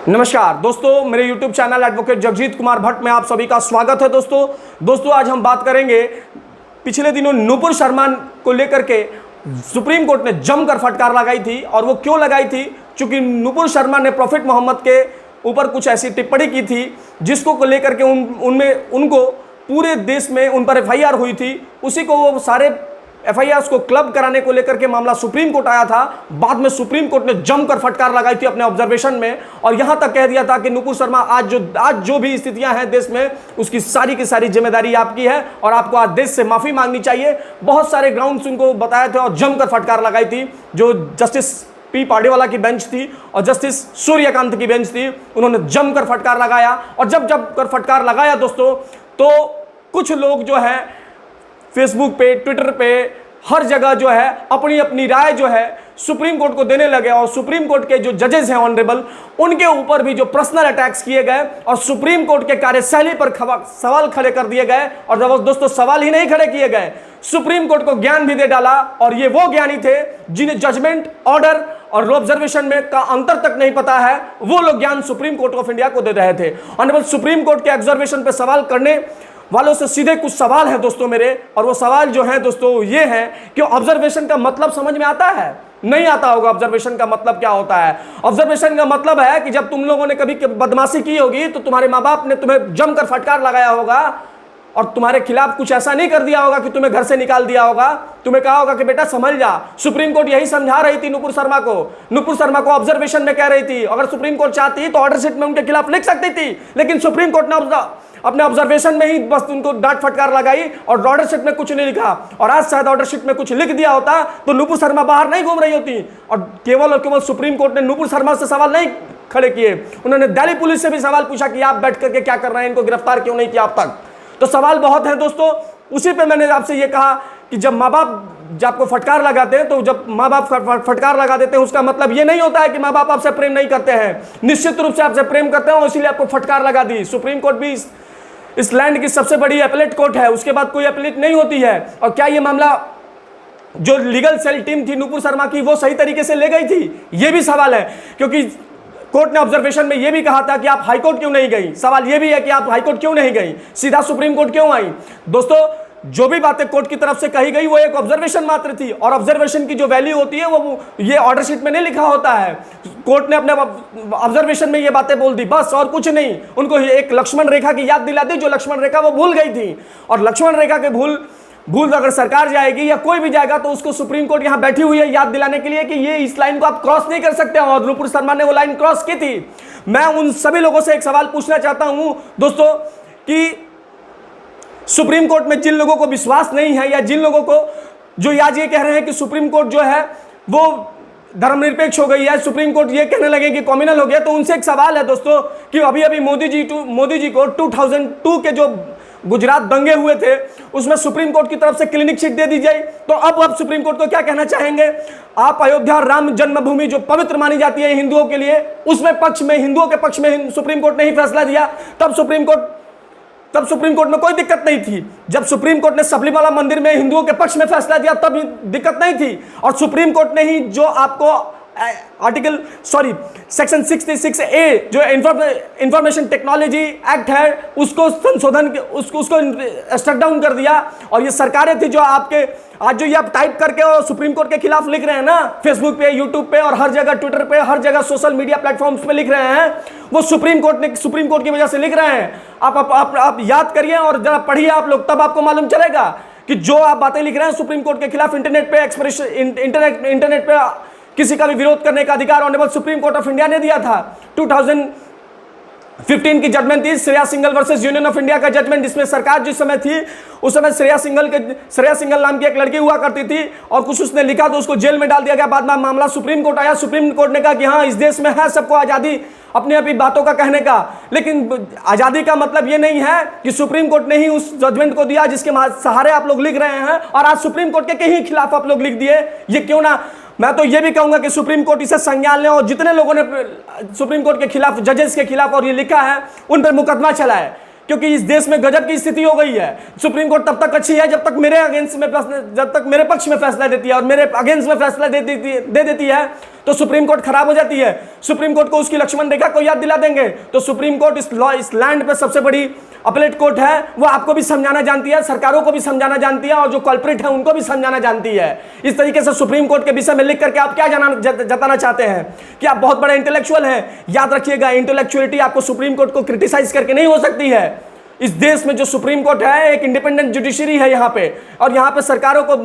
नमस्कार दोस्तों, मेरे YouTube channel advocate Jagjit Kumar Bhatt में आप सभी का स्वागत है। दोस्तों आज हम बात करेंगे पिछले दिनों नुपुर शर्मा को लेकर के सुप्रीम कोर्ट ने जमकर फटकार लगाई थी। और वो क्यों लगाई थी? क्योंकि नुपुर शर्मा ने प्रॉफिट मोहम्मद के ऊपर कुछ ऐसी टिप्पणी की थी जिसको लेकर के उनको पूरे देश में उन पर FIR हुई थी। उसी को वो सारे FIRs को क्लब कराने को लेकर के मामला सुप्रीम कोर्ट आया था। बाद में सुप्रीम कोर्ट ने जमकर फटकार लगाई थी अपने ऑब्जर्वेशन में, और यहां तक कह दिया था कि नुपुर शर्मा आज जो भी स्थितियां हैं देश में, उसकी सारी की सारी जिम्मेदारी आपकी है और आपको आज देश से माफी मांगनी चाहिए। बहुत सारे ग्राउंड्स उनको बताए थे और जमकर फटकार लगाई थी। जो जस्टिस P पाडेवाला की बेंच थी और जस्टिस सूर्यकांत की बेंच थी, उन्होंने जमकर फटकार लगाया। और जब कर फटकार लगाया दोस्तों, तो कुछ लोग जो है फेसबुक पे, ट्विटर पे, हर जगह जो है अपनी अपनी राय जो है सुप्रीम कोर्ट को देने लगे। और सुप्रीम कोर्ट के जो जजेस हैं ऑनरेबल, उनके ऊपर भी जो पर्सनल अटैक्स किए गए और सुप्रीम कोर्ट के कार्यशैली पर सवाल खड़े कर दिए गए। और जब दोस्तों सवाल ही नहीं खड़े किए गए, सुप्रीम कोर्ट को ज्ञान भी दे डाला। और ये वो ज्ञानी थे जिन्हें जजमेंट, ऑर्डर और ऑब्जर्वेशन में का अंतर तक नहीं पता है, वो लोग ज्ञान सुप्रीम कोर्ट ऑफ इंडिया को दे रहे थे। ऑनरेबल सुप्रीम कोर्ट के ऑब्जर्वेशन पे सवाल करने वालों से सीधे कुछ सवाल है दोस्तों मेरे। और वो सवाल जो है दोस्तों ये है कि ऑब्जर्वेशन का मतलब समझ में आता है? नहीं आता होगा। ऑब्जर्वेशन का मतलब क्या होता है? ऑब्जर्वेशन का मतलब है कि जब तुम लोगों ने कभी बदमाशी की होगी तो तुम्हारे माँ बाप ने तुम्हें जमकर फटकार लगाया होगा और तुम्हारे खिलाफ कुछ ऐसा नहीं कर दिया होगा कि तुम्हें घर से निकाल दिया होगा। तुम्हें कहा होगा कि बेटा समझ जा। सुप्रीम कोर्ट यही समझा रही थी नुपुर शर्मा को ऑब्जर्वेशन में कह रही थी। अगर सुप्रीम कोर्ट चाहती तो ऑर्डर शीट में उनके खिलाफ लिख सकती थी, लेकिन सुप्रीम कोर्ट ने अपने ऑब्जर्वेशन में ही बस उनको डांट फटकार लगाई और ऑर्डर शीट में कुछ नहीं लिखा। और आज शायद ऑर्डर शीट में कुछ लिख दिया होता तो नुपुर शर्मा बाहर नहीं घूम रही होती। और केवल सुप्रीम कोर्ट ने नुपुर शर्मा से सवाल नहीं खड़े किए, उन्होंने दिल्ली पुलिस से भी सवाल पूछा कि आप बैठ करके क्या कर रहे हैं, इनको गिरफ्तार क्यों नहीं किया अब तक। तो सवाल बहुत है दोस्तों। उसी पे मैंने आपसे ये कहा कि जब माँ बाप जब आपको फटकार लगाते हैं, तो जब माँ बाप फटकार लगा देते हैं, उसका मतलब ये नहीं होता है कि माँ बाप आपसे प्रेम नहीं करते हैं। निश्चित रूप से आपसे प्रेम करते हैं, इसीलिए आपको फटकार लगा दी। सुप्रीम कोर्ट भी इस लैंड की सबसे बड़ी अपीलेट कोर्ट है, उसके बाद कोई अपीलेट नहीं होती है। और क्या ये मामला जो लीगल सेल टीम थी नुपुर शर्मा की, वो सही तरीके से ले गई थी? ये भी सवाल है, क्योंकि कोर्ट ने ऑब्जर्वेशन में यह भी कहा था कि आप हाईकोर्ट क्यों नहीं गई। सवाल यह भी है कि आप हाईकोर्ट क्यों नहीं गई, सीधा सुप्रीम कोर्ट क्यों आई? दोस्तों जो भी बातें कोर्ट की तरफ से कही गई वो एक ऑब्जर्वेशन मात्र थी, और ऑब्जर्वेशन की जो वैल्यू होती है वो ये ऑर्डर शीट में नहीं लिखा होता है। कोर्ट ने अपने ऑब्जर्वेशन में ये बातें बोल दी, बस, और कुछ नहीं। उनको एक लक्ष्मण रेखा की याद दिला दी, जो लक्ष्मण रेखा वो भूल गई थी। और लक्ष्मण रेखा के भूल अगर सरकार जाएगी या कोई भी जाएगा तो उसको सुप्रीम कोर्ट यहां बैठी हुई है याद दिलाने के लिए कि ये इस लाइन को आप क्रॉस नहीं कर सकते। और नुपुर शर्मा ने वो लाइन क्रॉस की थी। मैं उन सभी लोगों से एक सवाल पूछना चाहता हूं दोस्तों कि सुप्रीम कोर्ट में जिन लोगों को विश्वास नहीं है, या जिन लोगों को जो आज ये कह रहे हैं कि सुप्रीम कोर्ट जो है वो धर्मनिरपेक्ष हो गई है, सुप्रीम कोर्ट ये कहने लगे कि कॉम्युनल हो गया, तो उनसे एक सवाल है दोस्तों कि अभी मोदी जी को 2002 के जो गुजरात दंगे हुए थे उसमें सुप्रीम कोर्ट की तरफ से क्लिनिक चिट दे दी जाए, तो अब सुप्रीम कोर्ट को क्या कहना चाहेंगे? आप अयोध्या राम जन्मभूमि जो पवित्र मानी जाती है हिंदुओं के लिए, उसमें हिंदुओं के पक्ष में सुप्रीम कोर्ट ने ही फैसला दिया। तब सुप्रीम कोर्ट में कोई दिक्कत नहीं थी। जब सुप्रीम कोर्ट ने सबरीमाला मंदिर में हिंदुओं के पक्ष में फैसला दिया तब दिक्कत नहीं थी। और सुप्रीम कोर्ट ने ही जो आपको सेक्शन 66A जो इंफॉर्मेशन टेक्नोलॉजी एक्ट है उसको संशोधन उसको स्ट्रक डाउन कर दिया। और ये सरकारें थी जो आपके आज जो ये आप टाइप करके और सुप्रीम कोर्ट के खिलाफ लिख रहे हैं ना, फेसबुक पे, यूट्यूब पे और हर जगह, ट्विटर पे, हर जगह सोशल मीडिया प्लेटफॉर्म्स पे लिख रहे हैं, वो सुप्रीम कोर्ट की वजह से लिख रहे हैं। आप याद करिए और जरा पढ़िए आप लोग, तब आपको मालूम चलेगा कि जो आप बातें लिख रहे हैं सुप्रीम कोर्ट के खिलाफ, इंटरनेट पे किसी का भी विरोध करने का अधिकार honourable supreme court of India ने दिया था। 2015 की जजमेंट थी Shreya Singhal versus union of India का जजमेंट, जिसमें सरकार जिस समय थी उस समय श्रेया सिंघल नाम की एक लड़की हुआ करती थी और कुछ उसने लिखा तो उसको जेल में डाल दिया गया। बाद में मामला सुप्रीम कोर्ट आया, सुप्रीम कोर्ट ने कहा कि हाँ इस देश में है सबको आज़ादी अपनी अपनी बातों का कहने का, लेकिन आज़ादी का मतलब ये नहीं है कि सुप्रीम कोर्ट ने ही उस जजमेंट को दिया जिसके सहारे आप लोग लिख रहे हैं और आज सुप्रीम कोर्ट के ही खिलाफ आप लोग लिख दिए। ये क्यों ना, मैं तो ये भी कहूंगा कि सुप्रीम कोर्ट इसे संज्ञान लें और जितने लोगों ने सुप्रीम कोर्ट के खिलाफ, जजेस के खिलाफ और ये लिखा है उन पर मुकदमा चलाए। क्योंकि इस देश में गजब की स्थिति हो गई है। सुप्रीम कोर्ट तब तक अच्छी है जब तक मेरे अगेंस्ट में जब तक मेरे पक्ष में फैसला देती है, और मेरे अगेंस्ट में फैसला दे देती है तो सुप्रीम कोर्ट खराब हो जाती है। सुप्रीम कोर्ट को उसकी लक्ष्मण रेखा को याद दिला देंगे तो सुप्रीम कोर्ट इस लैंड पे सबसे बड़ी अपीलेट कोर्ट है, वो आपको भी समझाना जानती है, सरकारों को भी समझाना जानती है, और जो कल्प्रिट है उनको भी समझाना जानती है। इस तरीके से सुप्रीम कोर्ट के विषय में लिख करके आप क्या जताना चाहते हैं कि आप बहुत बड़े इंटेलेक्चुअल हैं। याद रखिएगा, इंटेलेक्चुअलिटी आपको सुप्रीम कोर्ट को क्रिटिसाइज करके नहीं हो सकती है। इस देश में जो सुप्रीम कोर्ट है एक इंडिपेंडेंट जुडिशरी है यहाँ पे, और यहाँ पे सरकारों को,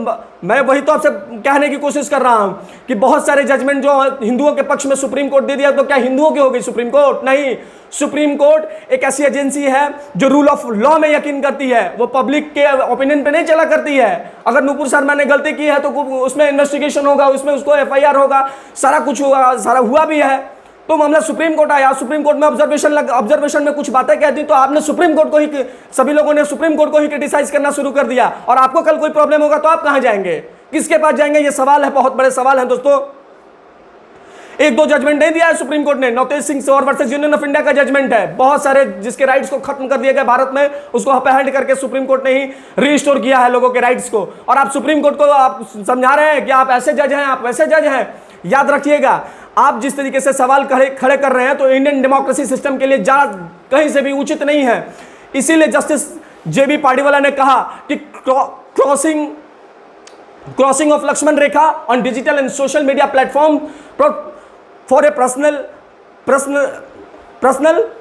मैं वही तो आपसे कहने की कोशिश कर रहा हूँ कि बहुत सारे जजमेंट जो हिंदुओं के पक्ष में सुप्रीम कोर्ट दे दिया तो क्या हिंदुओं की हो गई सुप्रीम कोर्ट? नहीं। सुप्रीम कोर्ट एक ऐसी एजेंसी है जो रूल ऑफ लॉ में यकीन करती है, वो पब्लिक के ओपिनियन पे नहीं चला करती है। अगर नुपुर शर्मा ने गलती की है तो उसमें इन्वेस्टिगेशन होगा, उसमें उसको FIR होगा, सारा कुछ होगा, सारा हुआ भी है। तो मामला सुप्रीम कोर्ट आया, सुप्रीम कोर्ट में ऑब्जर्वेशन में कुछ बातें कह दी तो आपने सुप्रीम कोर्ट को ही, सभी लोगों ने सुप्रीम कोर्ट को ही क्रिटिसाइज करना शुरू कर दिया। और आपको कल कोई प्रॉब्लम होगा तो आप कहां जाएंगे, किसके पास जाएंगे? ये सवाल है, बहुत बड़े सवाल है दोस्तों। एक दो जजमेंट नहीं दिया है सुप्रीम कोर्ट ने, नवतेज सिंह सौर वर्सेस यूनियन ऑफ इंडिया का जजमेंट है। बहुत सारे जिसके राइट्स को खत्म कर दिए गए भारत में, उसको अपहरण करके सुप्रीम कोर्ट ने ही रीस्टोर किया है लोगों के राइट्स को। और आप सुप्रीम कोर्ट को आप समझा रहे हैं कि आप ऐसे जज हैं, आप वैसे जज हैं। याद रखिएगा, आप जिस तरीके से सवाल खड़े कर रहे हैं तो इंडियन डेमोक्रेसी सिस्टम के लिए कहीं से भी उचित नहीं है। इसीलिए जस्टिस JB पार्डीवाला ने कहा कि crossing of Lakshman rekha on digital and social media platform for a personal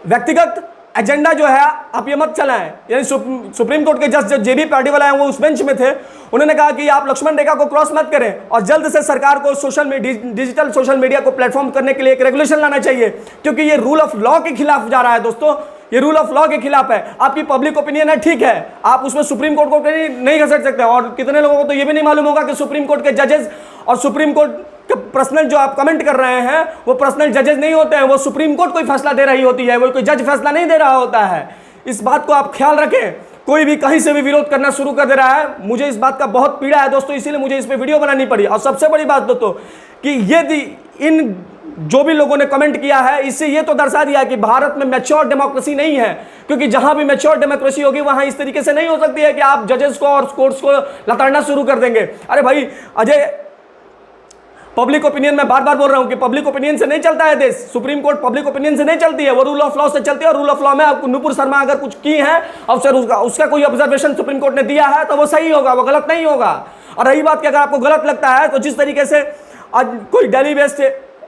व्यक्तिगत एजेंडा जो है आप ये मत चलाएं। यानी सुप्रीम कोर्ट के जज JB पार्डीवाला हैं, वो उस बेंच में थे, उन्होंने कहा कि आप लक्ष्मण रेखा को क्रॉस मत करें और जल्द से सरकार को डिजिटल सोशल मीडिया को प्लेटफॉर्म करने के लिए एक रेगुलेशन लाना चाहिए, क्योंकि ये रूल ऑफ लॉ के खिलाफ जा रहा है दोस्तों। ये रूल ऑफ लॉ के खिलाफ है। आपकी पब्लिक ओपिनियन है, ठीक है, आप उसमें सुप्रीम कोर्ट को नहीं घसट सकते। और कितने लोगों को तो ये भी नहीं मालूम होगा कि सुप्रीम कोर्ट के जजेस और सुप्रीम कोर्ट के पर्सनल जो आप कमेंट कर रहे हैं वो पर्सनल जजेस नहीं होते हैं, वो सुप्रीम कोर्ट कोई फैसला दे रही होती है, वो कोई जज फैसला नहीं दे रहा होता है। इस बात को आप ख्याल रखें। कोई भी कहीं से भी विरोध करना शुरू कर दे रहा है, मुझे इस बात का बहुत पीड़ा है दोस्तों, इसीलिए मुझे इस पे वीडियो बनानी पड़ी। और सबसे बड़ी बात दोस्तों कि ये इन जो भी लोगों ने कमेंट किया है, इससे ये तो दर्शा दिया कि भारत में मैच्योर डेमोक्रेसी नहीं है, क्योंकि जहां भी मैच्योर डेमोक्रेसी होगी वहां इस तरीके से नहीं हो सकती है कि आप जजेस को और कोर्ट्स को लताड़ना शुरू कर देंगे। अरे भाई अजय, पब्लिक ओपिनियन, मैं बार बार बोल रहा हूं कि पब्लिक ओपिनियन से नहीं चलता है देश। सुप्रीम कोर्ट पब्लिक ओपिनियन से नहीं चलती है, वो रूल ऑफ लॉ से चलती है। और रूल ऑफ लॉ में नुपुर शर्मा अगर कुछ की है और फिर उसका कोई ऑब्जर्वेशन सुप्रीम कोर्ट ने दिया है तो वो सही होगा, वो गलत नहीं होगा। और रही बात कि अगर आपको गलत लगता है तो जिस तरीके से आज कोई दिल्ली बेस्ड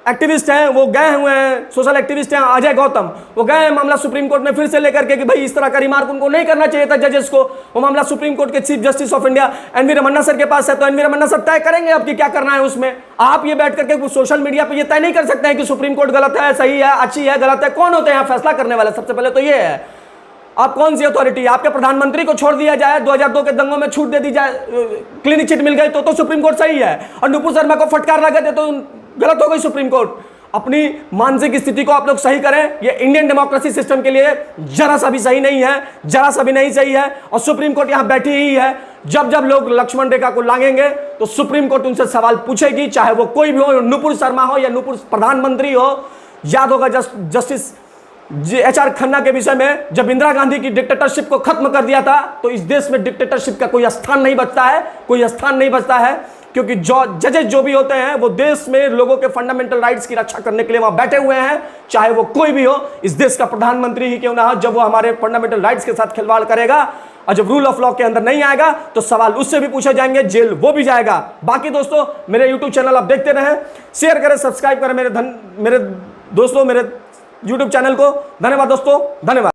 एक्टिविस्ट हैं, वो गए हुए हैं, सोशल एक्टिविस्ट हैं अजय गौतम, वो गए हैं मामला सुप्रीम कोर्ट में फिर से लेकर के कि भाई इस तरह का रिमार्क उनको नहीं करना चाहिए था जजेस को। वो मामला सुप्रीम कोर्ट के chief justice of India NV Ramana sir के पास है, तो NV रमन्ना सर तय करेंगे आपकी क्या करना है उसमें। आप ये बैठ करके सोशल मीडिया पे ये तय नहीं कर सकते हैं कि सुप्रीम कोर्ट गलत है, सही है, अच्छी है, गलत है। कौन होते हैं यहाँ फैसला करने वाले? सबसे पहले तो ये है, आप कौन सी अथॉरिटी? आपके प्रधानमंत्री को छोड़ दिया जाए, 2002 के दंगों में छूट दे दी जाए, क्लीन चिट मिल गई तो सुप्रीम कोर्ट सही है, और नुपुर शर्मा को फटकार लगा दे तो गलत हो गई सुप्रीम कोर्ट। अपनी मानसिक स्थिति को आप लोग सही करें। ये इंडियन डेमोक्रेसी सिस्टम के लिए जरा सा भी सही नहीं है, जरा सा भी नहीं सही है। और सुप्रीम कोर्ट यहां बैठी ही है। जब जब लोग लक्ष्मण रेखा को लांघेंगे तो सुप्रीम कोर्ट उनसे सवाल पूछेगी, चाहे वो कोई भी हो, नुपुर शर्मा हो या नुपुर प्रधानमंत्री हो। याद होगा जस्टिस HR खन्ना के विषय में, जब इंदिरा गांधी की डिक्टेटरशिप को खत्म कर दिया था तो इस देश में डिक्टेटरशिप का कोई स्थान नहीं बचता है, कोई स्थान नहीं बचता है, क्योंकि जजेस जो भी होते हैं वो देश में लोगों के फंडामेंटल राइट्स की रक्षा करने के लिए वहां बैठे हुए हैं, चाहे वो कोई भी हो, इस देश का प्रधानमंत्री ही क्यों ना हो। जब वो हमारे फंडामेंटल राइट्स के साथ खिलवाड़ करेगा और जब रूल ऑफ लॉ के अंदर नहीं आएगा तो सवाल उससे भी पूछे जाएंगे, जेल वो भी जाएगा। बाकी दोस्तों मेरे यूट्यूब चैनल आप देखते रहें, शेयर करें, सब्सक्राइब करें मेरे दोस्तों, मेरे यूट्यूब चैनल को। धन्यवाद दोस्तों, धन्यवाद।